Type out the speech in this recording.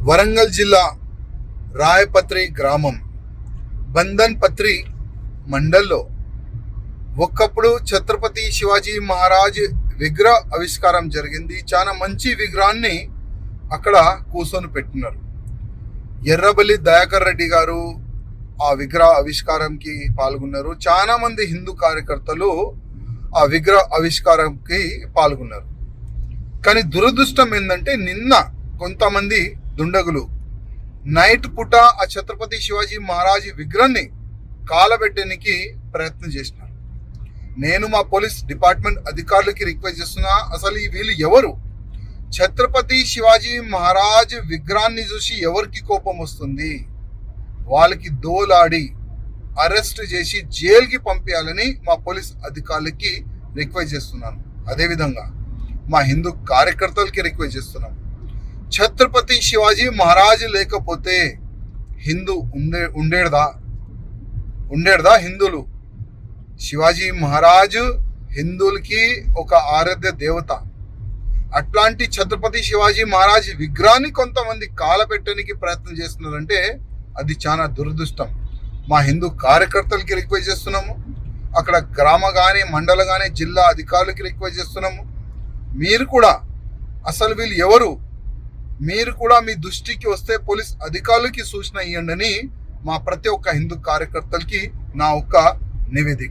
వరంగల్ జిల్లా రాయపత్రి గ్రామం బంధన్ పత్రి మండల్లో ఒకప్పుడు ఛత్రపతి శివాజీ మహారాజ్ విగ్రహ ఆవిష్కారం జరిగింది. చాలా మంచి విగ్రహాన్ని అక్కడ కూర్చొని పెట్టినారు. ఎర్రబెల్లి దయాకర్ రెడ్డి గారు ఆ విగ్రహ ఆవిష్కారంకి పాల్గొన్నారు. చాలా మంది హిందూ కార్యకర్తలు ఆ విగ్రహ ఆవిష్కారంకి పాల్గొన్నారు. కానీ దురదృష్టం ఏంటంటే నిన్న కొంతమంది దుండగులు నైట్ పూట ఆ ఛత్రపతి శివాజీ మహారాజ్ విగ్రహాన్ని కాలబెట్టడానికి ప్రయత్నం చేసినారు. నేను మా పోలీస్ డిపార్ట్మెంట్ అధికారులకి రిక్వెస్ట్ చేస్తున్నా, అసలు ఈ వీళ్ళు ఎవరు? ఛత్రపతి శివాజీ మహారాజ్ విగ్రహాన్ని చూసి ఎవరికి కోపం వస్తుంది? వాళ్ళకి దోలాడి అరెస్ట్ చేసి జైలుకి పంపించాలని మా పోలీస్ అధికారులకి రిక్వెస్ట్ చేస్తున్నాను. అదేవిధంగా మా హిందూ కార్యకర్తలకి రిక్వెస్ట్ చేస్తున్నాం, ఛత్రపతి శివాజీ మహారాజ్ లేకపోతే హిందూ ఉండేదా హిందువులు? శివాజీ మహారాజు హిందువులకి ఒక ఆరాధ్య దేవత. అట్లాంటి ఛత్రపతి శివాజీ మహారాజ్ విగ్రహాన్ని కొంతమంది కాలపెట్టడానికి ప్రయత్నం చేస్తున్నారంటే అది చాలా దురదృష్టం. మా హిందూ కార్యకర్తలకి రిక్వెస్ట్ చేస్తున్నాము, అక్కడ గ్రామ కానీ మండల కానీ జిల్లా అధికారులకి రిక్వెస్ట్ చేస్తున్నాము, మీరు కూడా అసలు వీళ్ళు ఎవరు? మీరు కూడా మీ దృష్టికి వస్తే పోలీస్ అధికారులకి సూచన ఇవ్వండి అని మా ప్రతి ఒక్క హిందూ కార్యకర్తలకి నా ఒక్క నివేదిక.